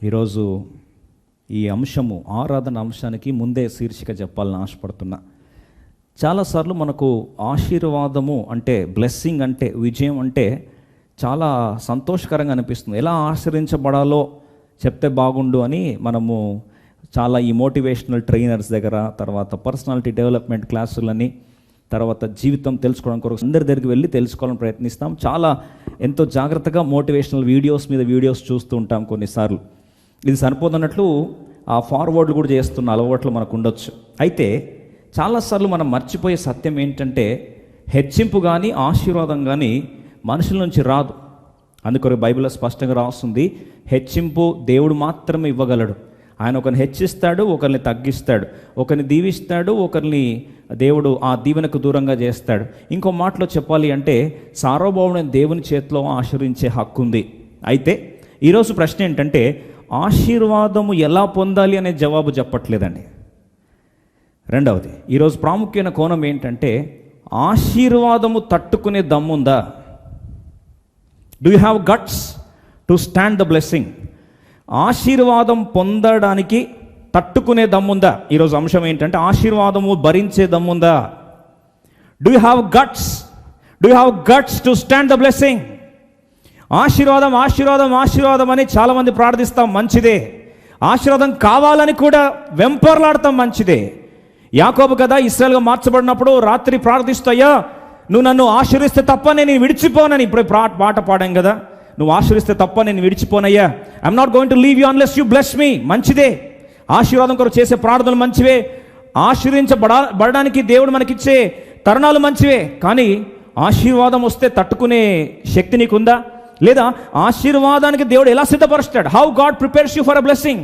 ఈరోజు ఈ అంశము ఆరాధన అంశానికి ముందే శీర్షిక చెప్పాలని ఆశపడుతున్నా. చాలాసార్లు మనకు ఆశీర్వాదము అంటే, బ్లెస్సింగ్ అంటే, విజయం అంటే చాలా సంతోషకరంగా అనిపిస్తుంది. ఎలా ఆశ్రయించబడాలో చెప్తే బాగుండు అని మనము చాలా ఈ మోటివేషనల్ ట్రైనర్స్ దగ్గర, తర్వాత పర్సనాలిటీ డెవలప్మెంట్ క్లాసులని, తర్వాత జీవితం తెలుసుకోవడం కొరకు అందరి దగ్గరికి వెళ్ళి తెలుసుకోవాలని ప్రయత్నిస్తాం. చాలా ఎంతో జాగ్రత్తగా మోటివేషనల్ వీడియోస్ మీద వీడియోస్ చూస్తూ ఉంటాం. కొన్నిసార్లు ఇది సరిపోతున్నట్లు ఆ ఫార్వర్డ్లు కూడా చేస్తున్న అలవాట్లు మనకు ఉండొచ్చు. అయితే చాలాసార్లు మనం మర్చిపోయే సత్యం ఏంటంటే, హెచ్చింపు కానీ ఆశీర్వాదం కానీ మనుషుల నుంచి రాదు. అందుకొరకు బైబిల్లో స్పష్టంగా రాస్తుంది, హెచ్చింపు దేవుడు మాత్రమే ఇవ్వగలడు. ఆయన ఒకరిని హెచ్చిస్తాడు, ఒకరిని తగ్గిస్తాడు, ఒకరిని దీవిస్తాడు, ఒకరిని దేవుడు ఆ దీవెనకు దూరంగా చేస్తాడు. ఇంకో మాటలో చెప్పాలి అంటే, సార్వభౌముడైన దేవుని చేతిలో ఆశీర్వించే హక్కు ఉంది. అయితే ఈరోజు ప్రశ్న ఏంటంటే, ఆశీర్వాదము ఎలా పొందాలి అనే జవాబు చెప్పట్లేదండి. రెండవది, ఈరోజు ప్రాముఖ్యమైన కోణం ఏంటంటే, ఆశీర్వాదము తట్టుకునే దమ్ముందా? Do you have guts to stand the blessing? ఆశీర్వాదం పొందడానికి తట్టుకునే దమ్ముందా? ఈరోజు అంశం ఏంటంటే, ఆశీర్వాదము భరించే దమ్ముందా? Do you have guts? Do you have guts to stand the blessing? ఆశీర్వాదం ఆశీర్వాదం ఆశీర్వాదం అని చాలామంది ప్రార్థిస్తాం, మంచిదే. ఆశీర్వాదం కావాలని కూడా వెంపర్లాడతాం, మంచిదే. యాకోబు కదా ఇశ్రాయేలుగా మార్చబడినప్పుడు రాత్రి ప్రార్థిస్తాయా, నువ్వు నన్ను ఆశీర్విస్తే తప్ప నేను విడిచిపోనని. ఇప్పుడే పాట పాడాం కదా, నువ్వు ఆశీర్విస్తే తప్ప నేను విడిచిపోనయ్యా. I'm not going to leave you unless you bless me. మంచిదే, ఆశీర్వాదం కొరకు చేసే ప్రార్థనలు మంచివే, ఆశీర్వించబడడానికి దేవుడు మనకిచ్చే తరుణాలు మంచివే. కానీ ఆశీర్వాదం వస్తే తట్టుకునే శక్తి నీకుందా? లేదా ఆశీర్వాదానికి దేవుడు ఎలా సిద్ధపరుస్తాడు? How God prepares you for a blessing?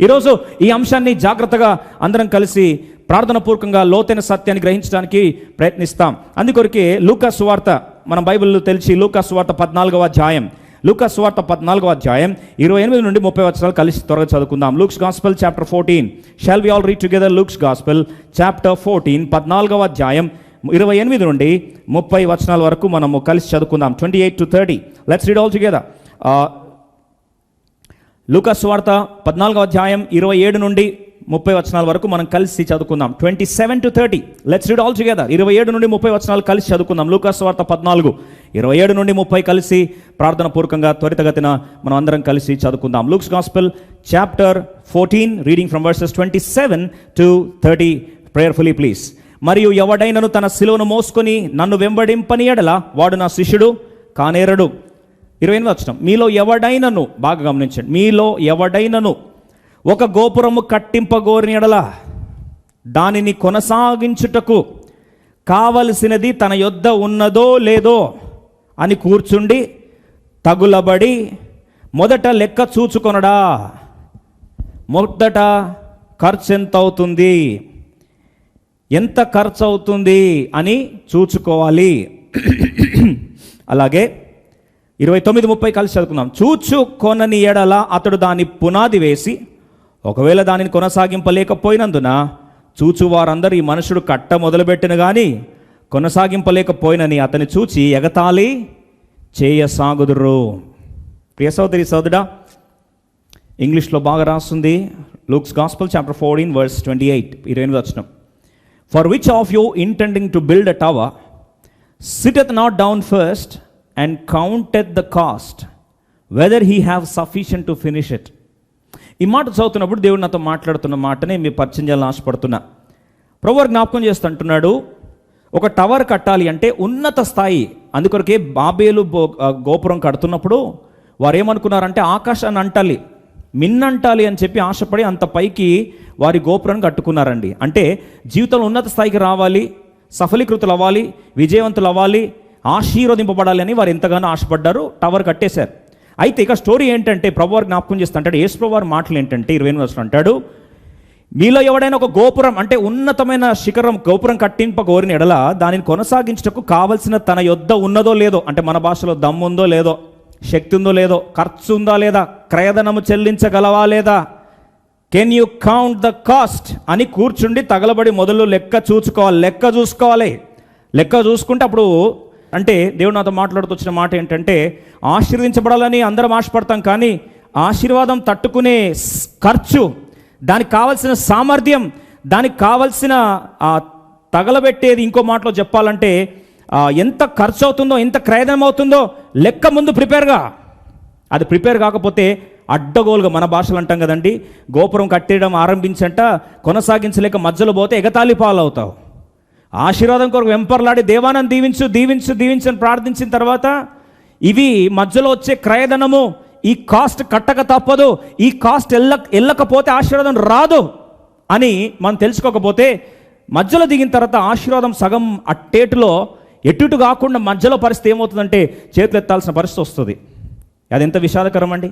ఈరోజు ఈ అంశాన్ని జాగ్రత్తగా అందరం కలిసి ప్రార్థనాపూర్వకంగా లోతైన సత్యాన్ని గ్రహించడానికి ప్రయత్నిస్తాం. అందుకొరకే లూకా సువార్త, మన బైబిల్లో తెలిసి లూకా సువార్త 14వ అధ్యాయం, లూకా సువార్త 14వ అధ్యాయం 28 నుండి 30 వచనాలు కలిసి త్వరగా చదువుకుందాం. Luke's gospel chapter 14. Shall we all read together? Luke's gospel chapter 14, 14వ అధ్యాయం 28 నుండి 30 వచనాల వరకు మనము కలిసి చదువుకుందాం. 28 to 30. Let's read all together. Luka సువార్త 14వ అధ్యాయం 27 నుండి 30 వచనాల వరకు మనం కలిసి చదువుకుందాం. 27 to 30. Let's read all together. 27 నుండి 30 వచనాలు కలిసి చదువుకుందాం. లూకా సువార్త 14, 27 నుండి 30 కలిసి ప్రార్థన పూర్వకంగా త్వరితగతిన మనం అందరం కలిసి చదువుకుందాం. Luke's gospel chapter 14, reading from versus 27 to 30. Prayerfully please. మరియు ఎవడైనను తన సిలువను మోసుకొని నన్ను వెంబడింపని ఎడల వాడు నా శిష్యుడు కానేరడు. 28వ వచనం, మీలో ఎవడైనను, బాగా గమనించండి, మీలో ఎవడైనను ఒక గోపురము కట్టింపగోరిన ఎడల దానిని కొనసాగించుటకు కావలసినది తన యొద్ద ఉన్నదో లేదో అని కూర్చుండి తగులబడి మొదట లెక్క చూచుకొనడా. మొదట ఖర్చు ఎంత అవుతుంది, ఎంత ఖర్చు అవుతుంది అని చూచుకోవాలి. అలాగే 29, 30 కలిసి చదువుకుందాం. చూచుకొనని ఎడల అతడు దాని పునాది వేసి ఒకవేళ దానిని కొనసాగింపలేకపోయినందున చూచువారందరూ ఈ మనుషుడు కట్ట మొదలుపెట్టిన కానీ కొనసాగింపలేకపోయినని అతని చూచి ఎగతాళి చేయసాగుదురు. ప్రియ సోదరి సోదరుడా, ఇంగ్లీష్లో బాగా రాస్తుంది. లూక్స్ గాస్పెల్ చాప్టర్ 14 verse 28, 28వ వచనం. For which of you intending to build a tower sitteth not down first and counteth the cost, whether he have sufficient to finish it? ఈ మాట చదువుతున్నప్పుడు దేవుడు నాతో మాట్లాడుతున్న మాటనే మీ పరిచయం చేయాలని ఆశపడుతున్నా. ప్రభువు జ్ఞాపకం చేస్తుంటున్నాడు, ఒక టవర్ కట్టాలి అంటే ఉన్నత స్థాయి. అందుకొరకే బాబేలు గోపురం కడుతున్నప్పుడు వారు ఏమనుకున్నారంటే, ఆకాశాన్ని అంటాలి, మిన్నంటాలి అని చెప్పి ఆశపడి అంత పైకి వారి గోపురాన్ని కట్టుకున్నారండి. అంటే జీవితంలో ఉన్నత స్థాయికి రావాలి, సఫలీకృతులు అవ్వాలి, విజయవంతులు అవ్వాలి, ఆశీర్వదింపబడాలి అని వారు ఎంతగానో ఆశపడ్డారు, టవర్ కట్టేశారు. అయితే ఇక స్టోరీ ఏంటంటే, ప్రభువారు జ్ఞాపకం చేస్తుంటాడు, యేసు ప్రభువారి మాటలు ఏంటంటే 28వ వచనం అంటాడు, మీలో ఎవడైనా ఒక గోపురం అంటే ఉన్నతమైన శిఖరం గోపురం కట్టింపగోరిన ఎడల దానిని కొనసాగించుటకు కావలసిన తన యొద్ద ఉన్నదో లేదో, అంటే మన భాషలో దమ్ము ఉందో లేదో, శక్తి ఉందో లేదో, ఖర్చు ఉందా లేదా, క్రయధనము చెల్లించగలవా లేదా, can you count the cost అని కూర్చుండి తగలబడి మొదలు లెక్క చూసుకోవాలి. లెక్క చూసుకుంటే అప్పుడు అంటే దేవుడు నాతో మాట్లాడుతూ వచ్చిన మాట ఏంటంటే, ఆశీర్వదించబడాలని అందరం ఆశపడతాం, కానీ ఆశీర్వాదం తట్టుకునే ఖర్చు, దానికి కావలసిన సామర్థ్యం, దానికి కావలసిన తగలబెట్టేది, ఇంకో మాటలో చెప్పాలంటే ఎంత ఖర్చు అవుతుందో, ఎంత క్రయదనం అవుతుందో లెక్క ముందు ప్రిపేర్గా. అది ప్రిపేర్ కాకపోతే అడ్డగోలుగా, మన భాషలు అంటాం కదండి, గోపురం కట్టేయడం ఆరంభించంట కొనసాగించలేక మధ్యలో పోతే ఎగతాళి పాలవుతావు. ఆశీర్వాదం కొరకు వెంపర్లాడి దేవాన్ని దీవించు దీవించు దీవించని ప్రార్థించిన తర్వాత ఇవి మధ్యలో వచ్చే క్రయధనము, ఈ కాస్ట్ కట్టక తప్పదు, ఈ కాస్ట్ వెళ్ళకపోతే ఆశీర్వాదం రాదు అని మనం తెలుసుకోకపోతే మధ్యలో దిగిన తర్వాత ఆశీర్వాదం సగం అట్టేటులో ఎటు కాకుండా మధ్యలో పరిస్థితి ఏమవుతుందంటే చేతులు ఎత్తాల్సిన పరిస్థితి వస్తుంది. అది ఎంత విషాదకరం అండి.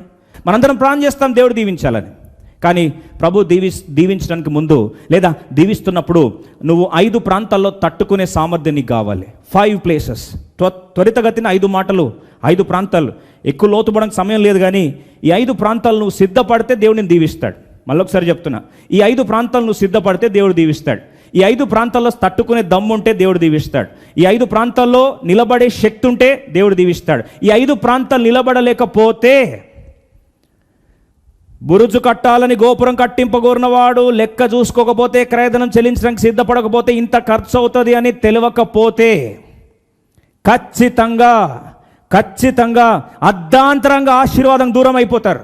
మనందరం ప్రార్థన చేస్తాం దేవుడు దీవించాలని, కానీ ప్రభు దీవించడానికి ముందు లేదా దీవిస్తున్నప్పుడు నువ్వు 5 ప్రాంతాల్లో తట్టుకునే సామర్థ్యం నీకు కావాలి. 5 places, త్వరితగతిన 5 మాటలు, 5 ప్రాంతాలు. ఎక్కువ లోతుపడడానికి సమయం లేదు, కానీ ఈ 5 ప్రాంతాలు నువ్వు సిద్ధపడితే దేవుడిని దీవిస్తాడు. మళ్ళొకసారి చెప్తున్నా, ఈ 5 ప్రాంతాలు నువ్వు సిద్ధపడితే దేవుడు దీవిస్తాడు. ఈ 5 ప్రాంతాల్లో తట్టుకునే దమ్ము ఉంటే దేవుడు దీవిస్తాడు. ఈ 5 ప్రాంతాల్లో నిలబడే శక్తి ఉంటే దేవుడు దీవిస్తాడు. ఈ 5 ప్రాంతాలు నిలబడలేకపోతే, బురుజు కట్టాలని గోపురం కట్టింపగోరినవాడు లెక్క చూసుకోకపోతే, క్రయధనం చెల్లించడానికి సిద్ధపడకపోతే, ఇంత ఖర్చు అవుతుంది అని తెలియకపోతే ఖచ్చితంగా అర్ధాంతరంగా ఆశీర్వాదం దూరం అయిపోతారు.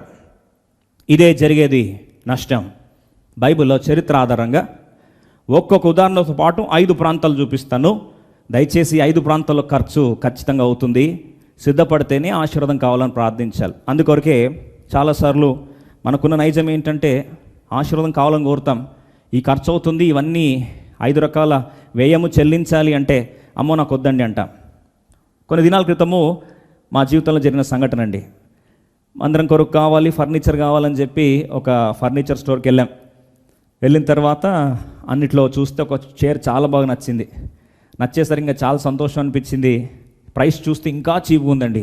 ఇదే జరిగేది నష్టం. బైబిల్లో చరిత్ర ఆధారంగా ఒక్కొక్క ఉదాహరణతో పాటు 5 ప్రాంతాలు చూపిస్తాను. దయచేసి 5 ప్రాంతాల్లో ఖర్చు ఖచ్చితంగా అవుతుంది. సిద్ధపడితేనే ఆశీర్వాదం కావాలని ప్రార్థించాలి. అందుకొరకే చాలాసార్లు మనకున్న నైజం ఏంటంటే ఆశీర్వాదం కావాలని కోరుతాం, ఈ ఖర్చు అవుతుంది, ఇవన్నీ 5 రకాల వ్యయము చెల్లించాలి అంటే అమ్మో నాకు వద్దండి అంటాం. కొన్ని దినాల క్రితము మా జీవితంలో జరిగిన సంఘటన అండి. అందరం కొరకు కావాలి, ఫర్నిచర్ కావాలని చెప్పి ఒక ఫర్నిచర్ స్టోర్కి వెళ్ళిన తర్వాత అన్నిట్లో చూస్తే ఒక చైర్ చాలా బాగా నచ్చేసరికి ఇంకా చాలా సంతోషం అనిపించింది. ప్రైస్ చూస్తే ఇంకా చీప్గా ఉందండి.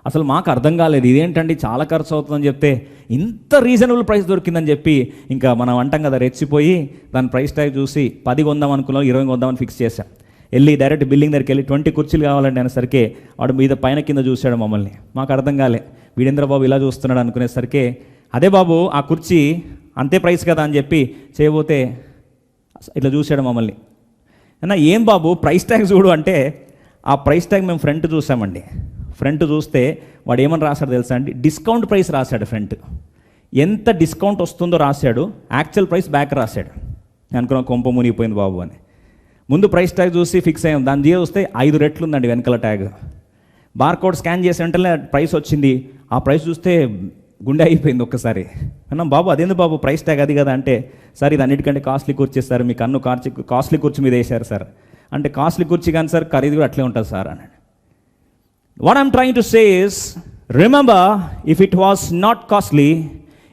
అసలు మాకు అర్థం కాలేదు, ఇదేంటండి చాలా ఖర్చు అవుతుందని చెప్తే ఇంత రీజనబుల్ ప్రైస్ దొరికిందని చెప్పి ఇంకా మనం అంటాం కదా, రెచ్చిపోయి దాని ప్రైస్ ట్యాగ్ చూసి 10 కొందాం అనుకున్నాం, 20 కొందామని ఫిక్స్ చేశాం. వెళ్ళి డైరెక్ట్ బిల్డింగ్ దగ్గరికి వెళ్ళి 20 కుర్చీలు కావాలండి అనేసరికి వాడు మీద పైన కింద చూశాడు మమ్మల్ని. మాకు అర్థం కాలే, వీడేంద్ర బాబు ఇలా చూస్తున్నాడు అనుకునేసరికి, అదే బాబు ఆ కుర్చీ అంతే ప్రైస్ కదా అని చెప్పి చేయబోతే ఇట్లా చూశాడు మమ్మల్ని. అన్నా ఏం బాబు ప్రైస్ ట్యాగ్ చూడు అంటే, ఆ ప్రైస్ ట్యాగ్ మేము ఫ్రంట్ చూసామండి. ఫ్రంట్ చూస్తే వాడు ఏమని రాశాడు తెలుసా అండి, డిస్కౌంట్ ప్రైస్ రాశాడు. ఫ్రంట్ ఎంత డిస్కౌంట్ వస్తుందో రాశాడు, యాక్చువల్ ప్రైస్ బ్యాక్ రాశాడు. నేను అనుకున్నాను కొంప మునిగిపోయింది బాబు అని. ముందు ప్రైస్ ట్యాగ్ చూసి ఫిక్స్ అయ్యాం, దాని దిగే వస్తే 5 రెట్లు ఉందండి వెనకాల ట్యాగ్. బార్కోడ్ స్కాన్ చేసే వెంటనే ప్రైస్ వచ్చింది. ఆ ప్రైస్ చూస్తే గుండె అయిపోయింది ఒక్కసారి. అన్నాం బాబు అదేంది బాబు ప్రైస్ ట్యాగ్ అది కదా అంటే, సార్ ఇది అన్నిటికంటే కాస్ట్లీ కుర్చీ సార్, మీ కన్ను కాస్ట్లీ కుర్చీ మీద వేశారు సార్ అంటే, కాస్ట్లీ కుర్చీ కానీ సార్ ఖరీదు కూడా అట్లే ఉంటుంది సార్ అన్నాడు. What I'm trying to say is, remember if it was not costly,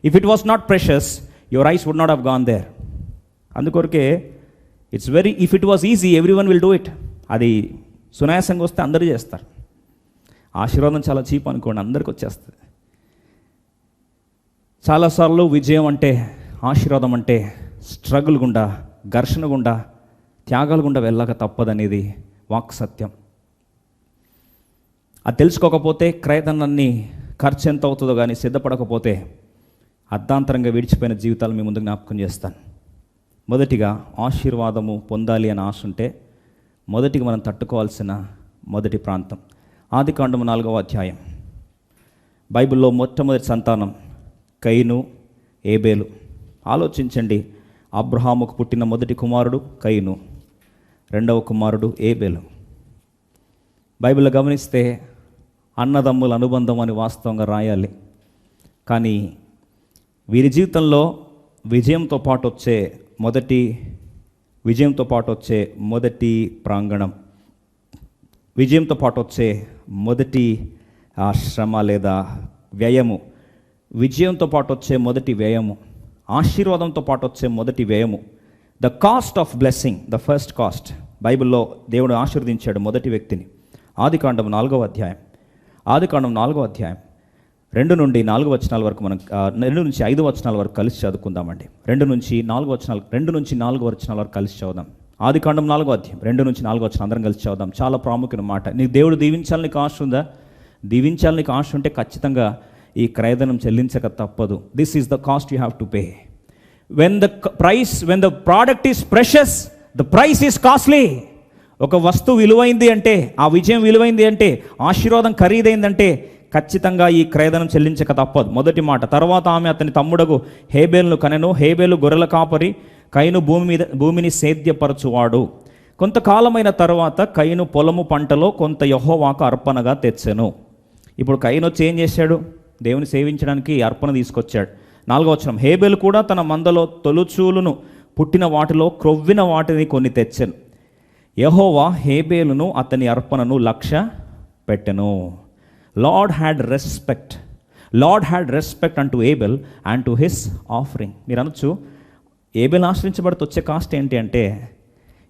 if it was not precious, your eyes would not have gone there. అందుకొరకే if it was easy everyone will do it. అది సునాయాసంగా వస్తే అందరూ చేస్తారు. ఆశీర్వాదం చాలా cheap అనుకోండి, అందరికి వచ్చేస్తుంది. చాలాసార్లు విజయం అంటే, ఆశీర్వాదం అంటే స్ట్రగుల్ గుండా, ఘర్షణ గుండా, త్యాగాలు గుండా వెళ్ళక తప్పదనేది వాక్ సత్యం. అది తెలుసుకోకపోతే, క్రయధనాన్ని ఖర్చు ఎంత అవుతుందో కానీ సిద్ధపడకపోతే అర్ధాంతరంగా విడిచిపోయిన జీవితాలు మీ ముందు జ్ఞాపకం చేస్తాను. మొదటిగా ఆశీర్వాదము పొందాలి అని ఆశ ఉంటే మొదటిగా మనం తట్టుకోవాల్సిన మొదటి ప్రాంతం ఆదికాండము 4వ అధ్యాయం. బైబిల్లో మొట్టమొదటి సంతానం కయీను, ఏబేలు. ఆలోచించండి, అబ్రహాముకు పుట్టిన మొదటి కుమారుడు కయీను, రెండవ కుమారుడు ఏబేలు. బైబిల్లో గమనిస్తే అన్నదమ్ముల అనుబంధం అని వాస్తవంగా రాయాలి, కానీ వీరి జీవితంలో విజయంతో పాటు వచ్చే మొదటి ప్రాంగణం, విజయంతో పాటు వచ్చే మొదటి శ్రమ లేదా వ్యయము, విజయంతో పాటు వచ్చే మొదటి వ్యయము, ఆశీర్వాదంతో పాటు వచ్చే మొదటి వ్యయము, the cost of blessing, the first cost. బైబిల్లో దేవుడు ఆశీర్వదించాడు మొదటి వ్యక్తిని. ఆదికాండం 4వ అధ్యాయం 2 నుండి 4 వచనాల వరకు మనం 2 నుంచి 5 వచనాల వరకు కలిసి చదువుకుందామండి. 2 నుంచి 4 వచనాల వరకు కలిసి చదువుదాం. ఆదికాండం 4వ అధ్యాయం 2 నుంచి 4 వచనాలు అందరం కలిసి చదువుదాం. చాలా ప్రాముఖ్యమైన మాట. నీకు దేవుడు దీవించాలని నీకు ఆశ ఉందా? దీవించాలని నీకు ఆశ ఉంటే ఖచ్చితంగా ఈ క్రయధనం చెల్లించక తప్పదు. This is the cost you have to pay. When the product is precious, the price is costly. ఒక వస్తువు విలువైంది అంటే, ఆ విజయం విలువైంది అంటే, ఆశీర్వాదం ఖరీదైందంటే ఖచ్చితంగా ఈ క్రయధనం చెల్లించక తప్పదు. మొదటి మాట. తర్వాత ఆమె అతని తమ్ముడకు హేబేలును కనెను. హేబేలు గొర్రెల కాపరి, కయను భూమిని సేద్యపరచువాడు. కొంతకాలమైన తర్వాత కయను పొలము పంటలో కొంత యెహోవాకు అర్పణగా తెచ్చెను. ఇప్పుడు కయను వచ్చి ఏం చేశాడు? దేవుని సేవించడానికి అర్పణ తీసుకొచ్చాడు. 4వ వచనం. హేబేలు కూడా తన మందలో తొలుచూలును పుట్టిన వాటిలో క్రొవ్విన వాటిని కొన్ని తెచ్చెను. యెహోవా హేబేలును అతని అర్పణను లక్ష్య పెట్టెను. లార్డ్ హ్యాడ్ రెస్పెక్ట్ అంటూ Abel and to his offering. మీరు అనొచ్చు, ఏబెల్ ఆశ్రయించబడితే వచ్చే కాస్ట్ ఏంటి అంటే,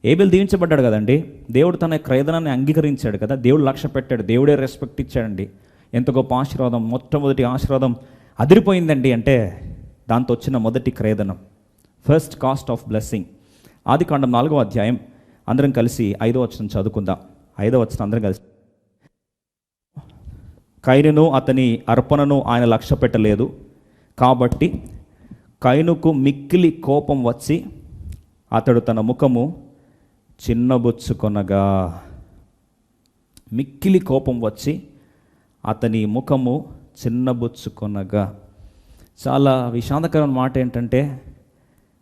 ఏబెల్ దీవించబడ్డాడు కదండి, దేవుడు తన క్రయధనాన్ని అంగీకరించాడు కదా, దేవుడు లక్ష్య పెట్టాడు, దేవుడే రెస్పెక్ట్ ఇచ్చాడండి. ఎంత గొప్ప ఆశీర్వాదం! మొట్టమొదటి ఆశీర్వాదం అదిరిపోయిందండి అంటే దాంతో వచ్చిన మొదటి క్రయధనం, ఫస్ట్ కాస్ట్ ఆఫ్ బ్లెస్సింగ్. ఆదికాండం 4వ అధ్యాయం అందరం కలిసి 5వ వచనం చదువుకుందాం. 5వ వచనం అందరం కలిసి. కయనును అతని అర్పణను ఆయన లక్ష్య పెట్టలేదు కాబట్టి కయనుకు మిక్కిలి కోపం వచ్చి అతడు తన ముఖము చిన్నబుచ్చుకొనగా. మిక్కిలి కోపం వచ్చి అతని ముఖము చిన్నబుచ్చుకొనగా. చాలా విషాదకరమైన మాట ఏంటంటే,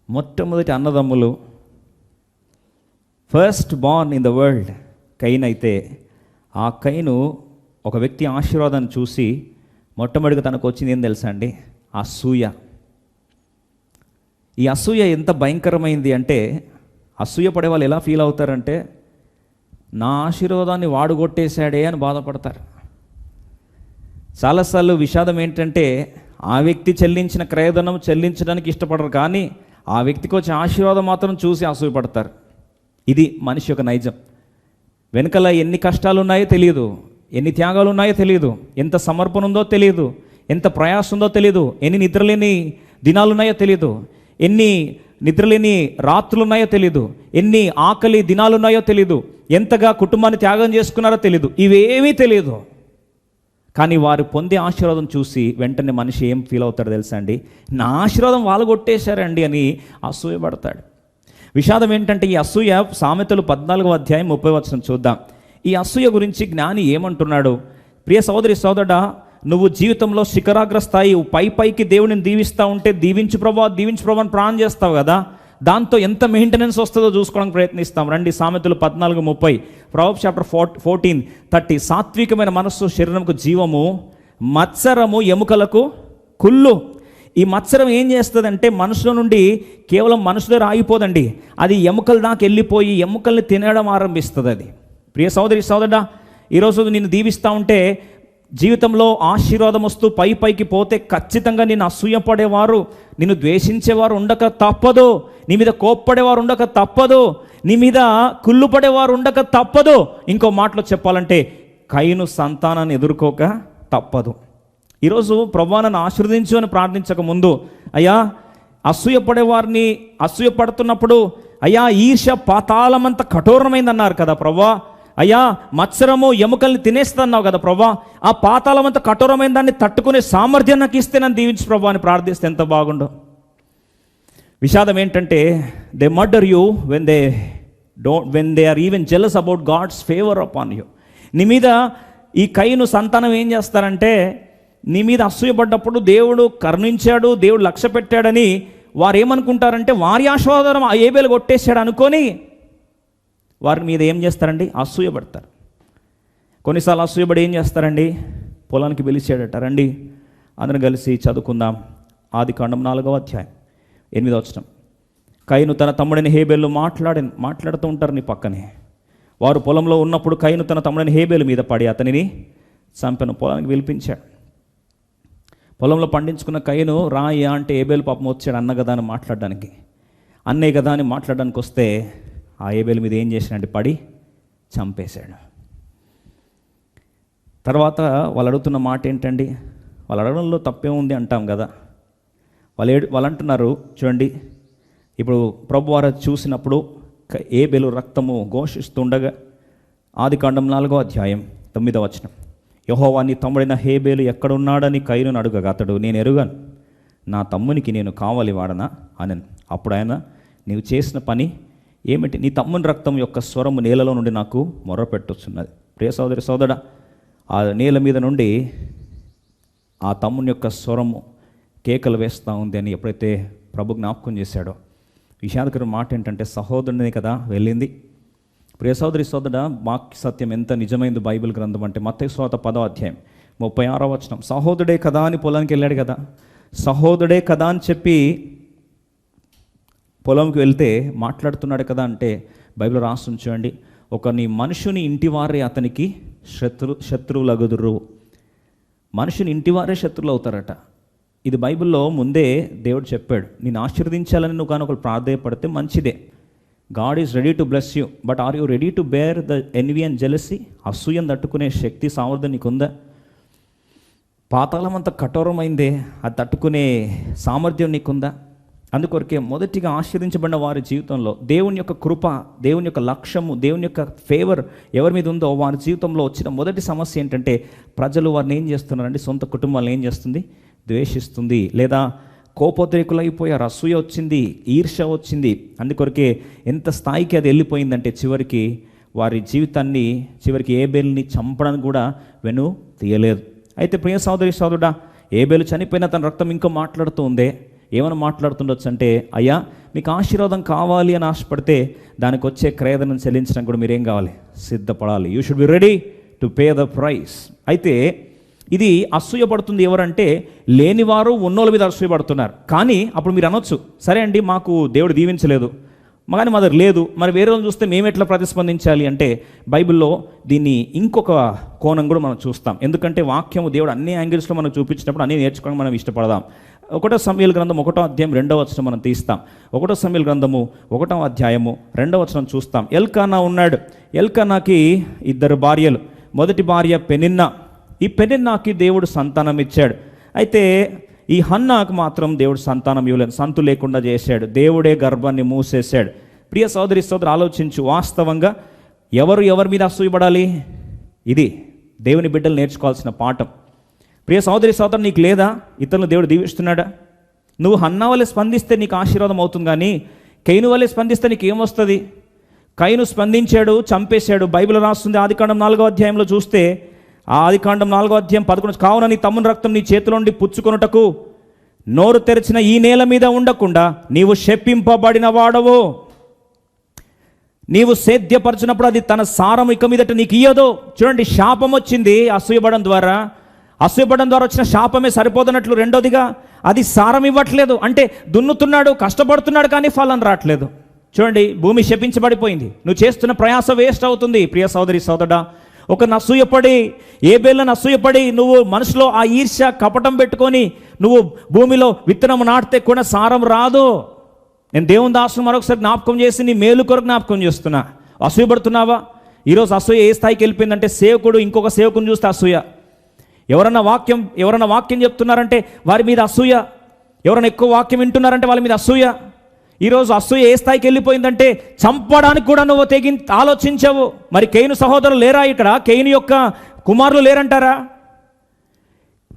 మొట్టమొదటి అన్నదమ్ములు, first born in the world కయను అయితే, ఆ కయను ఒక వ్యక్తి ఆశీర్వాదాన్ని చూసి మొట్టమొదటిగా తనకు వచ్చింది ఏం తెలుసా అండి? అసూయ. ఈ అసూయ ఎంత భయంకరమైంది అంటే, అసూయ పడే వాళ్ళు ఎలా ఫీల్ అవుతారంటే, నా ఆశీర్వాదాన్ని వాడు కొట్టేశాడే అని బాధపడతారు. చాలాసార్లు విషాదం ఏంటంటే, ఆ వ్యక్తి చెల్లించిన క్రయధనం చెల్లించడానికి ఇష్టపడరు, కానీ ఆ వ్యక్తికి వచ్చే ఆశీర్వాదం మాత్రం చూసి అసూయపడతారు. ఇది మనిషి యొక్క నైజం. వెనకాల ఎన్ని కష్టాలు ఉన్నాయో తెలియదు, ఎన్ని త్యాగాలు ఉన్నాయో తెలియదు, ఎంత సమర్పణ ఉందో తెలియదు, ఎంత ప్రయాసం ఉందో తెలియదు, ఎన్ని నిద్రలేని దినాలు ఉన్నాయో తెలియదు, ఎన్ని నిద్రలేని రాత్రులు ఉన్నాయో తెలియదు, ఎన్ని ఆకలి దినాలు ఉన్నాయో తెలియదు, ఎంతగా కుటుంబాన్ని త్యాగం చేసుకున్నారో తెలియదు, ఇవేమీ తెలియదు. కానీ వారు పొందే ఆశీర్వాదం చూసి వెంటనే మనిషి ఏం ఫీల్ అవుతాడో తెలుసా అండి? నా ఆశీర్వాదం వాళ్ళు కొట్టేశారండి అని అసూయపడతాడు. విషాదం ఏంటంటే, ఈ అసూయ సామెతలు 14వ అధ్యాయం 30వ వచనం చూద్దాం. ఈ అసూయ గురించి జ్ఞాని ఏమంటున్నాడు? ప్రియ సోదరి సోదరుడా, నువ్వు జీవితంలో శిఖరాగ్రస్థాయి పైకి దేవుడిని దీవిస్తూ ఉంటే దీవించు ప్రభా అని ప్రాణం చేస్తావు కదా, దాంతో ఎంత మెయింటెనెన్స్ వస్తుందో చూసుకోవడానికి ప్రయత్నిస్తాం. రండి, సామెతలు 14:30, ప్రొవర్బ్స్ చాప్టర్ 14:30. సాత్వికమైన మనస్సు శరీరంకు జీవము, మత్సరము ఎముకలకు కుళ్ళు. ఈ మత్సరం ఏం చేస్తుందంటే, మనుషుల నుండి కేవలం మనుషుల దగ్గర ఆగిపోదండి, అది ఎముకల దాకా వెళ్ళిపోయి ఎముకల్ని తినడం ఆరంభిస్తుంది. అది ప్రియ సోదరి సోదరుడా, ఈరోజు నిన్ను దీవిస్తూ ఉంటే జీవితంలో ఆశీర్వాదం వస్తూ పైకి పోతే ఖచ్చితంగా నిన్ను అసూయపడేవారు, నిన్ను ద్వేషించేవారు ఉండక తప్పదు, నీ మీద కోప్పడేవారు ఉండక తప్పదు, నీ మీద కుళ్ళుపడేవారు ఉండక తప్పదు. ఇంకో మాటలో చెప్పాలంటే కయను సంతానాన్ని ఎదుర్కోక తప్పదు. ఈరోజు ప్రభువా నన్ను ఆశీర్వదించు అని ప్రార్థించక ముందు, అయ్యా అసూయపడేవారిని అసూయపడుతున్నప్పుడు, అయ్యా ఈర్ష్య పాతాళమంత కఠోరమైందన్నారు కదా ప్రభువా, అయ్యా మత్సరము ఎముకల్ని తినేస్తున్నావు కదా ప్రభా, ఆ పాతాళమంత కఠోరమైన దాన్ని తట్టుకునే సామర్థ్యం నాకు ఇస్తే నన్ను దీవించు ప్రభా అని ప్రార్థిస్తే ఎంత బాగుండో. విషాదం ఏంటంటే, they murder you when they are even jealous about God's favour upon you. నీ మీద ఈ కయను సంతానం ఏం చేస్తారంటే, నీ మీద అసూయపడ్డప్పుడు దేవుడు కరుణించాడు, దేవుడు లక్ష్య పెట్టాడని వారు ఏమనుకుంటారంటే, వారి ఆశీర్వాదం ఆ ఏబేలు కొట్టేశాడు అనుకొని వారి మీద ఏం చేస్తారండి? అసూయపడతారు. కొన్నిసార్లు అసూయపడి ఏం చేస్తారండి? పొలానికి పిలిచాడట, రండి అందరం కలిసి చదువుకుందాం. ఆదికాండం 4వ అధ్యాయం 8వ వచనం. కయను తన తమ్ముడిని హేబేలు మాట్లాడుతూ ఉంటారు నీ పక్కనే. వారు పొలంలో ఉన్నప్పుడు కయను తన తమ్ముడిని హేబేలు మీద పడి అతనిని చంపెను. పొలానికి పిలిపించాడు. పొలంలో పండించుకున్న కయను రాయ్యా అంటే ఏబేలు పాపం వచ్చాడు, అన్న కదా అని మాట్లాడడానికి. అన్నే కదా అని మాట్లాడడానికి వస్తే ఆ ఏబేలు మీద ఏం చేశాడంటే పడి చంపేశాడు. తర్వాత వాళ్ళు అడుగుతున్న మాట ఏంటండి? వాళ్ళు అడగడంలో తప్పే ఉంది అంటాం కదా. వాళ్ళు అంటున్నారు, చూడండి, ఇప్పుడు ప్రభు వారు చూసినప్పుడు ఏబేలు రక్తము ఘోషిస్తుండగా, ఆదికాండం 4వ అధ్యాయం 9వ వచనం. యెహోవా నీ తమ్ముడైన హేబేలు ఎక్కడున్నాడని కయీనును అడుగగా అతడు, నేను ఎరుగను, నా తమ్మునికి నేను కావాలి వాడనా అనను. అప్పుడు ఆయన, నీవు చేసిన పని ఏమిటి? నీ తమ్ముని రక్తం యొక్క స్వరము నేలలో నుండి నాకు మొర్రపెట్టుచున్నది. ప్రియ సోదరి సోదరా, ఆ నేల మీద నుండి ఆ తమ్ముని యొక్క స్వరము కేకలు వేస్తూ ఉంది అని ఎప్పుడైతే ప్రభు జ్ఞాపకం చేశాడో, విషాదకరమైన మాట ఏంటంటే సహోదరుని కదా వెళ్ళింది. ప్రియ సోదరి సోదరా, వాక్య సత్యం ఎంత నిజమైంది బైబిల్ గ్రంథం అంటే మత్తయి సువార్త 10వ అధ్యాయం 36వ వచనం. సహోదరుడే కదా అని పొలానికి వెళ్ళాడు కదా, సహోదరుడే కదా అని చెప్పి పొలంకి వెళ్తే మాట్లాడుతున్నాడు కదా అంటే బైబిల్ రాసి చూడండి, నీ మనుషుని ఇంటివారే అతనికి శత్రువులగుదురు. మనుషుని ఇంటివారే శత్రువులు అవుతారట. ఇది బైబిల్లో ముందే దేవుడు చెప్పాడు. నేను ఆశీర్వదించాలని నువ్వు కానీ ఒకరు ప్రాధేయపడితే మంచిదే. God is ready to bless you, but are you ready to bear the envy and jealousy? అసూయను తట్టుకునే శక్తి సామర్థ్యం నీకుందా? పాతాళం అంత కఠోరమైందే, అది తట్టుకునే సామర్థ్యం నీకుందా? అందుకొరకే మొదటిగా ఆశీర్వదించబడిన వారి జీవితంలో దేవుని యొక్క కృప, దేవుని యొక్క లక్ష్యము, దేవుని యొక్క ఫేవర్ ఎవరి మీద ఉందో వారి జీవితంలో వచ్చిన మొదటి సమస్య ఏంటంటే ప్రజలు వారిని ఏం చేస్తున్నారంటే సొంత కుటుంబాలను ఏం చేస్తుంది? ద్వేషిస్తుంది, లేదా కోపోద్రేకులైపోయారు, అసూయ వచ్చింది, ఈర్ష్య వచ్చింది. అందుకొరకే ఎంత స్థాయికి అది వెళ్ళిపోయిందంటే చివరికి వారి జీవితాన్ని, చివరికి ఏబేలుని చంపడానికి కూడా వెను తీయలేదు. అయితే ప్రియ సోదరి సోదరుడా, ఏబేలు చనిపోయిన తన రక్తం ఇంకా మాట్లాడుతూ ఉందే. ఏమైనా మాట్లాడుతుండొచ్చు అంటే, అయ్యా మీకు ఆశీర్వాదం కావాలి అని ఆశపడితే దానికి వచ్చే క్రయదనం చెల్లించడానికి కూడా మీరేం కావాలి? సిద్ధపడాలి. You should be ready to pay the price. అయితే ఇది అసూయపడుతుంది ఎవరంటే లేనివారు ఉన్నోళ్ళ మీద అసూయపడుతున్నారు. కానీ అప్పుడు మీరు అనొచ్చు, సరే అండి మాకు దేవుడు దీవించలేదు, కానీ మా దగ్గర లేదు, మరి వేరే వాళ్ళు చూస్తే మేము ఎట్లా ప్రతిస్పందించాలి అంటే బైబిల్లో దీన్ని ఇంకొక కోణం కూడా మనం చూస్తాం. ఎందుకంటే వాక్యము దేవుడు అన్ని యాంగిల్స్లో మనం చూపించినప్పుడు అన్నీ నేర్చుకోవడం మనం ఇష్టపడదాం. 1 సమూయేలు గ్రంథం 1వ అధ్యాయం 2వ వచనం మనం తీస్తాం. 1 సమూయేలు గ్రంథము 1వ అధ్యాయము 2వ వచనం చూస్తాం. ఎల్కానా ఉన్నాడు. ఎల్కానాకి 2 భార్యలు. మొదటి భార్య పెనిన్నా. ఈ పెనిన్నాకి దేవుడు సంతానం ఇచ్చాడు. అయితే ఈ హన్నాకు మాత్రం దేవుడు సంతానం ఇవ్వలేదు, సంతు లేకుండా చేశాడు. దేవుడే గర్భాన్ని మూసేశాడు. ప్రియ సోదరి సోదరు ఆలోచించు, వాస్తవంగా ఎవరి మీద అసూయపడాలి? ఇది దేవుని బిడ్డలు నేర్చుకోవాల్సిన పాఠం. ప్రియ సోదరి సోదరు, నీకు లేదా? ఇతరులు దేవుడు దీవిస్తున్నాడా? నువ్వు హన్నా వల్లే స్పందిస్తే నీకు ఆశీర్వాదం అవుతుంది, కానీ కయీను వల్లే స్పందిస్తే నీకు ఏమొస్తుంది? కయీను స్పందించాడు, చంపేశాడు. బైబిల్ రాస్తుంది ఆదికాండం 4వ అధ్యాయంలో చూస్తే, ఆ ఆదికాండం 4వ అధ్యాయం 11, కావున నీ తమ్ముని రక్తం నీ చేతిలో నుండి పుచ్చుకొనుటకు నోరు తెరిచిన ఈ నేల మీద ఉండకుండా నీవు శపింపబడిన వాడవు. నీవు సేద్యపరచినప్పుడు అది తన సారం ఇక మీదట నీకు ఇయ్యదు. చూడండి, శాపం వచ్చింది అసూయపడడం ద్వారా. అసూయపడడం ద్వారా వచ్చిన శాపమే సరిపోతున్నట్లు రెండోదిగా అది సారం ఇవ్వట్లేదు. అంటే దున్నుతున్నాడు, కష్టపడుతున్నాడు, కానీ ఫలం రావట్లేదు. చూడండి, భూమి శపించబడిపోయింది. నువ్వు చేస్తున్న ప్రయాస వేస్ట్ అవుతుంది. ప్రియ సోదరి సోదరుడా, ఒక అసూయపడి, ఏబేలును అసూయపడి నువ్వు మనసులో ఆ ఈర్ష్య కపటం పెట్టుకొని నువ్వు భూమిలో విత్తనం నాటితే కూడా సారం రాదు. నేను దేవుని దాసును మరొకసారి జ్ఞాపకం చేసి నీ మేలు కొరకు జ్ఞాపకం చేస్తున్నా. అసూయపడుతున్నావా? ఈరోజు అసూయ ఏ స్థాయికి వెళ్ళిపోయిందంటే సేవకుడు ఇంకొక సేవకుని చూస్తే అసూయ. ఎవరన్నా వాక్యం చెప్తున్నారంటే వారి మీద అసూయ. ఎవరైనా ఎక్కువ వాక్యం వింటున్నారంటే వాళ్ళ మీద అసూయ. ఈరోజు అసూయ ఏ స్థాయికి వెళ్ళిపోయిందంటే చంపడానికి కూడా నువ్వు ఆలోచించవు. మరి కయీను సహోదరులు లేరా ఇక్కడ? కయీను యొక్క కుమారులు లేరంటారా?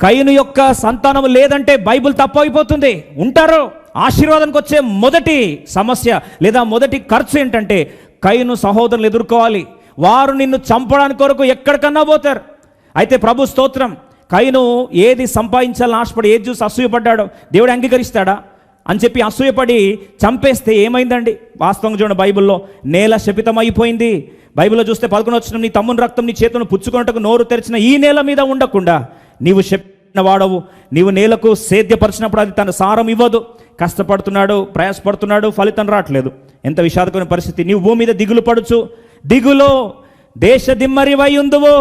కయీను యొక్క సంతానం లేదంటే బైబిల్ తప్పైపోతుంది. ఉంటారు. ఆశీర్వాదానికి వచ్చే మొదటి సమస్య లేదా మొదటి ఖర్చు ఏంటంటే కయీను సహోదరులు ఎదుర్కోవాలి. వారు నిన్ను చంపడానికి కొరకు ఎక్కడికన్నా పోతారు. అయితే ప్రభు స్తోత్రం, కయీను ఏది సంపాదించాలని ఆశపడి ఏది చూసి అసూయపడ్డాడో దేవుడు అంగీకరిస్తాడా అని చెప్పి అసూయపడి చంపేస్తే ఏమైందండి? వాస్తవంగా చూడండి, బైబిల్లో నేల శపితమైపోయింది. బైబిల్లో చూస్తే 11వ వచనం, నీ తమ్ముని రక్తం నీ చేతులను పుచ్చుకొనుటకు నోరు తెరిచిన ఈ నేల మీద ఉండకుండా నీవు శపించిన వాడవు. నీవు నేలకు సేద్యపరిచినప్పుడు అది తన సారం ఇవ్వదు. కష్టపడుతున్నాడు, ప్రయాసపడుతున్నాడు, ఫలితం రావట్లేదు. ఎంత విషాదకరమైన పరిస్థితి. నీవు భూమి మీద దిగులు పడుచు, దిగులో దేశ దిమ్మరివై ఉందువు.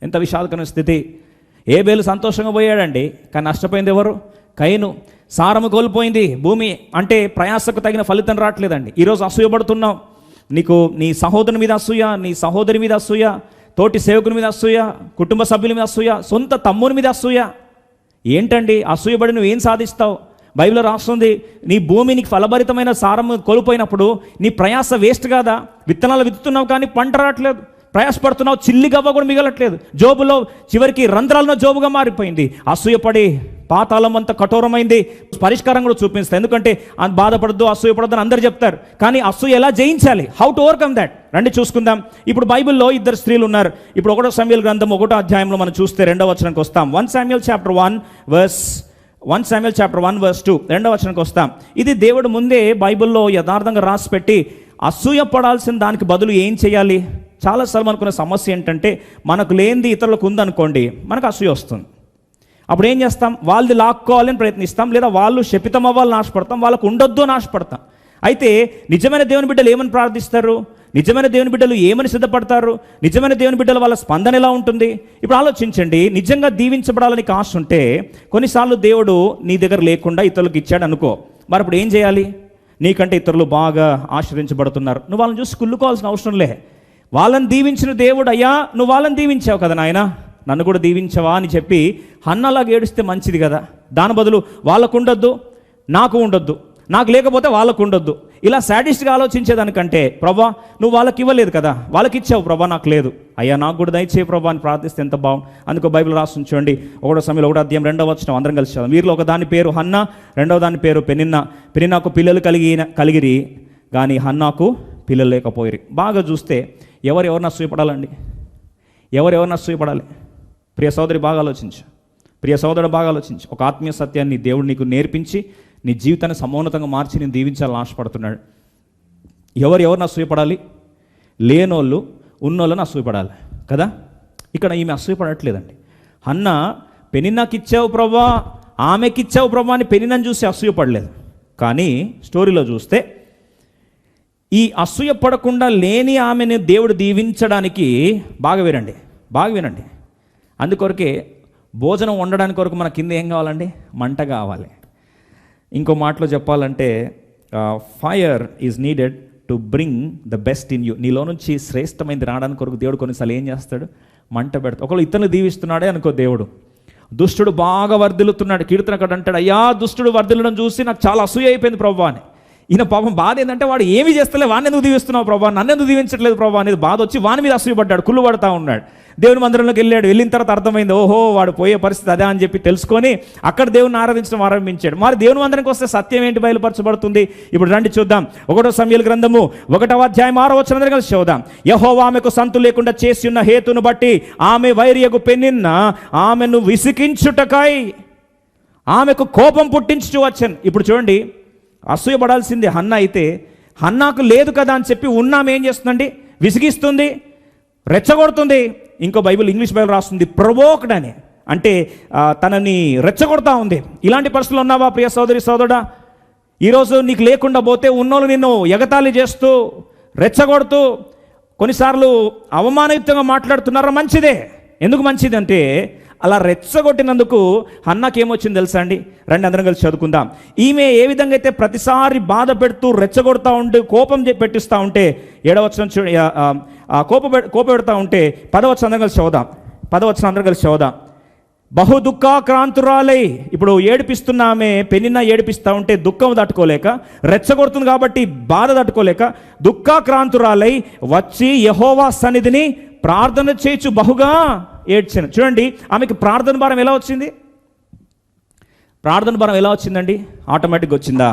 ఎంత విషాదకరమైన స్థితి. ఏబేలు సంతోషంగా పోయాడండి, కానీ నష్టపోయింది ఎవరు? కయీను. సారము కోల్పోయింది భూమి. అంటే ప్రయాసకు తగిన ఫలితం రావట్లేదండి. ఈరోజు అసూయపడుతున్నావు. నీకు నీ సహోదరుని మీద అసూయ, నీ సహోదరి మీద అసూయ, తోటి సేవకుని మీద అసూయ, కుటుంబ సభ్యుల మీద అసూయ, సొంత తమ్ముని మీద అసూయ. ఏంటండి అసూయపడి నువ్వు ఏం సాధిస్తావు? బైబిల్లో రాస్తుంది, నీ భూమి నీకు ఫలభరితమైన సారం కోల్పోయినప్పుడు నీ ప్రయాస వేస్ట్ కాదా? విత్తనాలు విత్తుతున్నావు కానీ పంట రావట్లేదు. ప్రయాసపడుతున్నావు, చిల్లి గవ్వ కూడా మిగలట్లేదు. జోబులో చివరికి రంధ్రాలను జోబుగా మారిపోయింది. అసూయపడి పాతాళం అంత కఠోరమైంది. పరిష్కారం కూడా చూపిస్తాను, ఎందుకంటే అది బాధపడద్దు, అసూయపడద్దు అని అందరు చెప్తారు. కానీ అసూయ ఎలా జయించాలి, హౌ టు ఓవర్కమ్ దాట్, రండి చూసుకుందాం. ఇప్పుడు బైబిల్లో ఇద్దరు స్త్రీలు ఉన్నారు. ఇప్పుడు 1 సమూయేలు గ్రంథం 1వ అధ్యాయంలో మనం చూస్తే 2వ వచనానికి వస్తాం. 1 Samuel chapter 1 verse 2 2వ వచనానికి వస్తాం. ఇది దేవుడు ముందే బైబిల్లో యథార్థంగా రాసి పెట్టి అసూయ పడాల్సిన దానికి బదులు ఏం చేయాలి. చాలాసార్లు అనుకున్న సమస్య ఏంటంటే, మనకు లేనిది ఇతరులకు ఉందనుకోండి, మనకు అసూయ వస్తుంది. అప్పుడు ఏం చేస్తాం, వాళ్ళది లాక్కోవాలని ప్రయత్నిస్తాం, లేదా వాళ్ళు శపితం అవ్వాలని ఆశపడతాం, వాళ్ళకు ఉండొద్దు అని ఆశపడతాం. అయితే నిజమైన దేవుని బిడ్డలు ఏమని ప్రార్థిస్తారు, నిజమైన దేవుని బిడ్డలు ఏమని సిద్ధపడతారు, నిజమైన దేవుని బిడ్డల వాళ్ళ స్పందన ఎలా ఉంటుంది? ఇప్పుడు ఆలోచించండి. నిజంగా దీవించబడాలని ఆశ ఉంటే కొన్నిసార్లు దేవుడు నీ దగ్గర లేకుండా ఇతరులకు ఇచ్చాడు అనుకో, మరి అప్పుడు ఏం చేయాలి? నీకంటే ఇతరులు బాగా ఆశ్రయించబడుతున్నారు, నువ్వు వాళ్ళని చూసి కుళ్ళుకోవాల్సిన అవసరం లే. వాళ్ళని దీవించిన దేవుడు, అయ్యా నువ్వు వాళ్ళని దీవించావు కదా నాయన, నన్ను కూడా దీవించవా అని చెప్పి హన్నలాగా ఏడిస్తే మంచిది కదా. దాని బదులు వాళ్ళకు ఉండొద్దు, నాకు ఉండొద్దు, నాకు లేకపోతే వాళ్ళకు ఉండొద్దు, ఇలా సాడిస్ట్గా ఆలోచించేదానికంటే, ప్రభా నువ్వు వాళ్ళకి ఇవ్వలేదు కదా, వాళ్ళకి ఇచ్చావు ప్రభా, నాకు లేదు, అయ్యా నాకు కూడా దయచేయి ప్రభా అని ప్రార్థిస్తే ఎంత బాగుంది. అందుకో బైబిల్ రాసి ఉంచండి. 1 సమూయేలు 1వ అధ్యాయం 2వ వచనం అందరం కలిసి చదువు. వీరిలో ఒక దాని పేరు హన్న, రెండవ దాని పేరు పెనిన్నా. పెనిన్నాకు పిల్లలు కలిగిరి, కానీ హన్నాకు పిల్లలు లేకపోయిరి. బాగా చూస్తే ఎవరిని అసూయపడాలండి, ఎవరిని అసూయపడాలి? ప్రియ సోదరి బాగా ఆలోచించు, ప్రియ సోదరుడు బాగా ఆలోచించు. ఒక ఆత్మీయ సత్యాన్ని దేవుడు నీకు నేర్పించి నీ జీవితాన్ని సమోన్నతంగా మార్చి నేను దీవించాలని ఆశపడుతున్నాడు. ఎవరిని అసూయపడాలి? లేనోళ్ళు ఉన్నోళ్ళని అసూయపడాలి కదా. ఇక్కడ ఈమె అసూయపడట్లేదండి. హన్న పెనిన్నాకి ఇచ్చావు ప్రభా, ఆమెకి ఇచ్చావు ప్రభా అని పెనిన్నాను చూసి అసూయపడలేదు. కానీ స్టోరీలో చూస్తే ఈ అసూయపడకుండా లేని ఆమెను దేవుడు దీవించడానికి బాగా వినండి. అందుకొరకే భోజనం వండడానికి కొరకు మన కింద ఏం కావాలండి? మంట కావాలి. ఇంకో మాటలో చెప్పాలంటే fire is needed to bring the best in you. నీలో నుంచి శ్రేష్టమైనది రావడానికి కొరకు దేవుడు కొన్నిసార్లు ఏం చేస్తాడు? మంట పెడతాడు. ఒకళ్ళు ఇతరులు దీవిస్తున్నాడే అనుకో దేవుడు, దుష్టుడు బాగా వర్ధిల్లుతున్నాడు, కీర్తనకారుడు అంటాడు, అయ్యా దుష్టుడు వర్ధిల్లడం చూసి నాకు చాలా అసూయ అయిపోయింది ప్రభా అని. ఈయన పాపం బాధ ఏంటంటే, వాడు ఏమీ చేస్తలే, వాడిని ఎందుకు దీవిస్తున్నావు ప్రభా, నన్ను ఎందుకు దీవించట్లేదు ప్రభా అనేది బాధ వచ్చి వాని మీద అసూయపడ్డాడు, కుళ్ళు పడతా ఉన్నాడు. దేవుని మందిరంలోకి వెళ్ళిన తర్వాత అర్థమైంది, ఓహో వాడు పోయే పరిస్థితి అదే అని చెప్పి తెలుసుకొని అక్కడ దేవుని ఆరాధించడం ఆరంభించాడు. మరి దేవుని మందిరానికి వస్తే సత్యం ఏంటి బయలుపరచబడుతుంది? ఇప్పుడు రండి చూద్దాం. 1 సమూయేలు గ్రంథము 1వ అధ్యాయం 6వ వచనం కలిసి చూద్దాం. యెహోవా ఆమెకు సంతు లేకుండా చేసి ఉన్న హేతును బట్టి ఆమె వైరియగు పెనిన్న ఆమెను విసికించుటకై ఆమెకు కోపం పుట్టించు వచ్చాను. ఇప్పుడు చూడండి, అసూయపడాల్సింది హన్న అయితే, హన్నాకు లేదు కదా అని చెప్పి ఉన్నామె ఏం చేస్తుందండి? విసిగిస్తుంది, రెచ్చగొడుతుంది. ఇంకో ఇంగ్లీష్ బైబిల్ రాస్తుంది ప్రొవోక్డ్ అని, అంటే తనని రెచ్చగొడతా ఉంది. ఇలాంటి పరిస్థితులు ఉన్నావా ప్రియ సోదరి సోదరుడా? ఈరోజు నీకు లేకుండా పోతే ఉన్నోళ్ళు నిన్ను ఎగతాళి చేస్తూ రెచ్చగొడుతూ కొన్నిసార్లు అవమానయుక్తంగా మాట్లాడుతున్నారా? మంచిదే. ఎందుకు మంచిది అంటే, అలా రెచ్చగొట్టినందుకు హన్నాకి ఏమొచ్చింది తెలుసా అండి? రండి అందరం కలిసి చదువుకుందాం. ఈమె ఏ విధంగా అయితే ప్రతిసారి బాధ పెడుతూ రెచ్చగొడతా ఉంటే, కోపం పెట్టిస్తూ ఉంటే, 7వ వచనం కోప పెడతా ఉంటే 10వ వచనం అందరం కలిసి చదువుదాం. బహు దుఃఖాక్రాంతురాలై, ఇప్పుడు ఏడిపిస్తున్న ఆమె పెనిన్నా ఏడిపిస్తూ ఉంటే దుఃఖం తట్టుకోలేక, రెచ్చగొడుతుంది కాబట్టి బాధ తట్టుకోలేక దుఃఖాక్రాంతురాలై వచ్చి యెహోవా సన్నిధిని ప్రార్థన చేయొచ్చు బహుగా ఏడ్చాను. చూడండి, ఆమెకి ప్రార్థన భారం ఎలా వచ్చింది? ప్రార్థన భారం ఎలా వచ్చిందండి? ఆటోమేటిక్గా వచ్చిందా?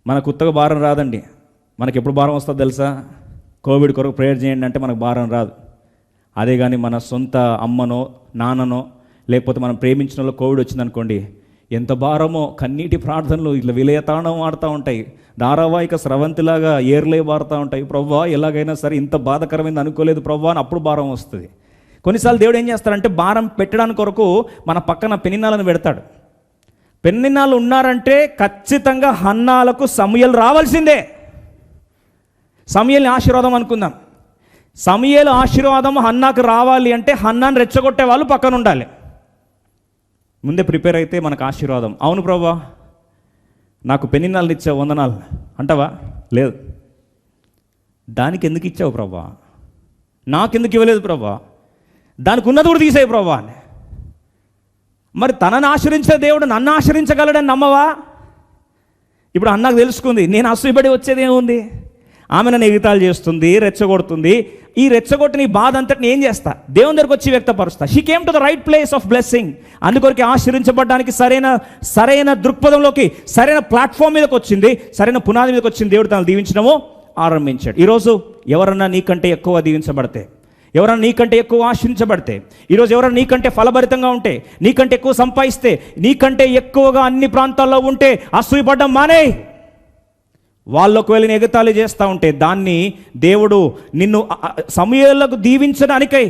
మనకు కొత్తగా భారం రాదండి. మనకి ఎప్పుడు భారం వస్తుందో తెలుసా? కోవిడ్ కొరకు ప్రేయర్ చేయండి అంటే మనకు భారం రాదు. అదే కానీ మన సొంత అమ్మనో నాన్ననో లేకపోతే మనం ప్రేమించిన వాళ్ళు కోవిడ్ వచ్చిందనుకోండి, ఎంత భారమో, కన్నీటి ప్రార్థనలు ఇట్లా విలయతాండం ఆడుతూ ఉంటాయి, ధారావాహిక స్రవంతిలాగా ఏర్లే బారుతూ ఉంటాయి. ప్రవ్వా ఎలాగైనా సరే ఇంత బాధకరమైంది అనుకోలేదు ప్రవ్వా అని అప్పుడు భారం వస్తుంది. కొన్నిసార్లు దేవుడు ఏం చేస్తాడంటే, భారం పెట్టడానికి కొరకు మన పక్కన పెనిన్నాలను పెడతాడు. పెనిన్నాళ్ళు ఉన్నారంటే ఖచ్చితంగా హన్నాలకు సమూయేలు రావాల్సిందే. సమూయేలు ఆశీర్వాదం అనుకుందాం. సమూయేలు ఆశీర్వాదం హన్నాకు రావాలి అంటే హన్నాను రెచ్చగొట్టే వాళ్ళు పక్కన ఉండాలి. ముందే ప్రిపేర్ అయితే మనకు ఆశీర్వాదం. అవును ప్రభా నాకు పెనిన్నాళ్ళని ఇచ్చావు, వందనాలు అంటావా? లేదు. దానికి ఎందుకు ఇచ్చావు ప్రభా? నాకెందుకు ఇవ్వలేదు ప్రభా? దానికి ఉన్నది కూడా తీసేయి ప్రభా అని. మరి తనని ఆశ్రయించే దేవుడు నన్ను ఆశ్రయించగలడని నమ్మవా? ఇప్పుడు అన్నకు తెలుసుకుంది, నేను అసూయపడి వచ్చేది ఏముంది? ఆమె నన్ను ఎగితాలు చేస్తుంది, రెచ్చగొడుతుంది. ఈ రెచ్చగొట్టిన ఈ బాధ అంతటిని ఏం చేస్తా? దేవుని దగ్గరకు వచ్చి వ్యక్తపరుస్తా. She came to the right place of blessing. అందుకొరికి ఆశీర్వించబడడానికి సరైన దృక్పథంలోకి, సరైన ప్లాట్ఫామ్ మీదకి వచ్చింది, సరైన పునాది మీదకి వచ్చింది. దేవుడు తనను దీవించడము ఆరంభించాడు. ఈరోజు ఎవరన్నా నీకంటే ఎక్కువ దీవించబడితే, ఎవరన్నా నీకంటే ఎక్కువ ఆశీర్వించబడితే, ఈరోజు ఎవరన్నా నీకంటే ఫలభరితంగా ఉంటే, నీకంటే ఎక్కువ సంపాదిస్తే, నీకంటే ఎక్కువగా అన్ని ప్రాంతాల్లో ఉంటే అసూయపడ్డం మానే. వాళ్ళు ఒకవేళ ఎగతాళి చేస్తూ ఉంటే దాన్ని దేవుడు నిన్ను సమూయేలుకు దీవించడానికై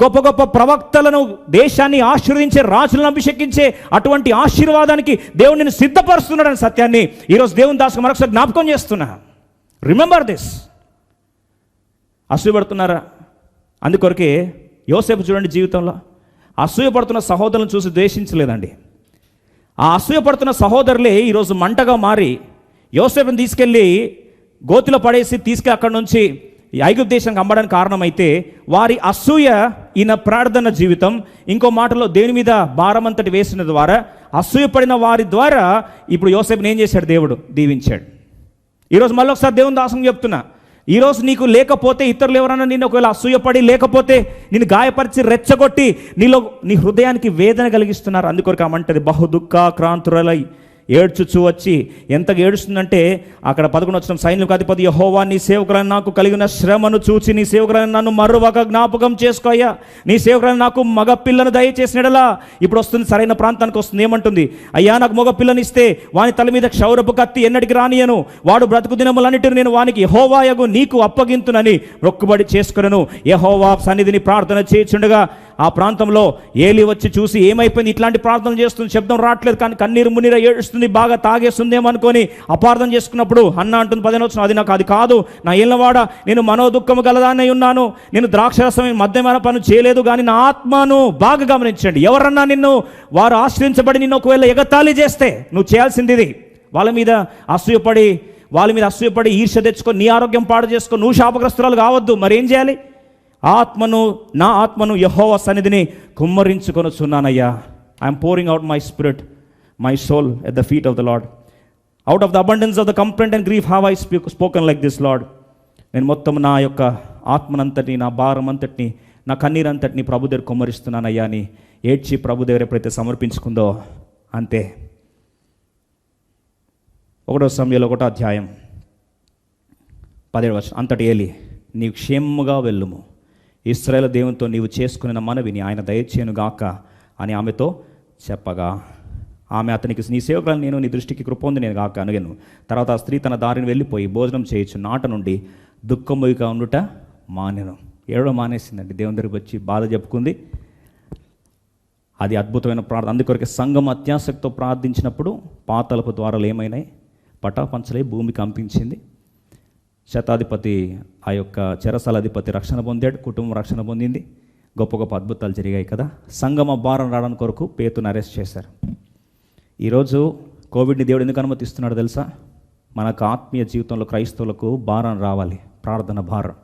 గొప్ప గొప్ప ప్రవక్తలను, దేశాన్ని ఆశీర్వదించే రాజులను అభిషేకించే అటువంటి ఆశీర్వాదానికి దేవుడు నిన్ను సిద్ధపరుస్తున్నాడని సత్యాన్ని ఈరోజు దేవుని దాసుకు మరొకసారి జ్ఞాపకం చేస్తున్నా. Remember this. అసూయపడుతున్నారా? అందుకొరకే యోసేపు చూడండి, జీవితంలో అసూయపడుతున్న సహోదరులను చూసి ద్వేషించలేదండి. ఆ అసూయపడుతున్న సహోదరులే ఈరోజు మంటగా మారి యోసేపుని తీసుకెళ్ళి గోతిలో పడేసి తీసుకెళ్ళి అక్కడి నుంచి ఐగుప్తు దేశానికి అమ్మడానికి కారణమైతే, వారి అసూయ ఈయన ప్రార్థన జీవితం, ఇంకో మాటలో దేవుని మీద భారమంతటి వేసిన ద్వారా అసూయపడిన వారి ద్వారా ఇప్పుడు యోసేపుని ఏం చేశాడు? దేవుడు దీవించాడు. ఈరోజు మళ్ళీ ఒకసారి దేవుని దాసం చెప్తున్నా, ఈరోజు నీకు లేకపోతే, ఇతరులు ఎవరైనా నిన్ను ఒకవేళ అసూయపడి లేకపోతే, నిన్ను గాయపరిచి రెచ్చగొట్టి నీ హృదయానికి వేదన కలిగిస్తున్నారు. అందుకొరకు ఆమంటది బహు దుఃఖ క్రాంతురలై ఏడ్చుచూ వచ్చి, ఎంతగా ఏడుస్తుందంటే అక్కడ 11 వచ్చిన సైన్యులకు అధిపతి యెహోవా, నీ సేవకులను నాకు కలిగిన శ్రమను చూచి నీ సేవకులను నన్ను మరువక జ్ఞాపకం చేసుకోయ్యా. నీ సేవకులను నాకు మగ పిల్లను దయచేసినడలా. ఇప్పుడు వస్తుంది, సరైన ప్రాంతానికి వస్తుంది. ఏమంటుంది? అయ్యా, నాకు మగ పిల్లని ఇస్తే వాని తల మీద క్షౌరపు కత్తి ఎన్నటికి రానియను, వాడు బ్రతుకు దినములన్నిటిని నేను వానికి యెహోవాయగు నీకు అప్పగింతునని మొక్కుబడి చేసుకునను. యెహోవా సన్నిధిని ప్రార్థన చేయుచుండగా ఆ ప్రాంతంలో ఏలి వచ్చి చూసి, ఏమైపోయింది, ఇట్లాంటి ప్రార్థనలు చేస్తుంది, శబ్దం రావట్లేదు, కానీ కన్నీరు మున్నీర ఏడుస్తుంది, బాగా తాగేస్తుందేమో అనుకొని అపార్థం చేసుకున్నప్పుడు అన్న అంటుంది 15 అది నాకు అది కాదు, నా ఏళ్ళవాడ, నేను మనోదుఖము గలదానై ఉన్నాను, నేను ద్రాక్షరసం మద్యమైన పని చేయలేదు, కానీ నా ఆత్మను బాగా గమనించండి. ఎవరన్నా నిన్ను వారు ఆశ్రయించబడి నిన్ను ఒకవేళ ఎగతాళి చేస్తే నువ్వు చేయాల్సింది ఇది. వాళ్ళ మీద అసూయపడి ఈర్ష్య తెచ్చుకొని నీ ఆరోగ్యం పాడు చేసుకొని నువ్వు శాపగ్రస్తురాలు కావద్దు. మరి ఏం చేయాలి? నా ఆత్మను యెహోవా సన్నిధిని కుమ్మరించుకొనుచున్నానయ్యా. I'm pouring out my spirit, my soul at the feet of the Lord. Out of the abundance of the complaint and grief have I spoken like this, Lord. నేను మొత్తం నా యొక్క ఆత్మనంతటిని, నా భారం అంతటిని, నా కన్నీరంతటిని ప్రభు దగ్గర కుమ్మరిస్తున్నానయ్యా అని ఏడ్చి ప్రభు దగ్గర ఎప్పుడైతే సమర్పించుకుందో అంతే. 1 సమూయేలు 1వ అధ్యాయం 17వ వచనం. అంతటి ఏలి, నీవు క్షేమముగా వెళ్ళుము, ఇశ్రాయేలు దేవునితో నీవు చేసుకున్న మనవిని ఆయన దయచేయునుగాక అని ఆమెతో చెప్పగా, ఆమె అతనికి, నీ సేవకులను నేను నీ దృష్టికి కృప పొంది నేను గాక అనగను. తర్వాత ఆ స్త్రీ తన దారిని వెళ్ళిపోయి భోజనం చేయొచ్చు నాట నుండి దుఃఖముగా ఉండుట మానెను. ఏడో మానేసిందండి. దేవుని దగ్గరికి వచ్చి బాధ చెప్పుకుంది. అది అద్భుతమైన ప్రార్థన. అందుకొరకు సంఘం అత్యాసక్తితో ప్రార్థించినప్పుడు పాతాళపు ద్వారాలు ఏమైనాయి? పటాపంచలై భూమి కంపించింది. శతాధిపతి, ఆ యొక్క చెరసాలాధిపతి రక్షణ పొందాడు, కుటుంబం రక్షణ పొందింది. గొప్ప గొప్ప అద్భుతాలు జరిగాయి కదా. సంగమ భారం రావడానికి కొరకు పేతుని అరెస్ట్ చేశారు. ఈరోజు కోవిడ్ని దేవుడు ఎందుకు అనుమతిస్తున్నాడు తెలుసా? మనకు ఆత్మీయ జీవితంలో క్రైస్తవులకు భారం రావాలి, ప్రార్థన భారం.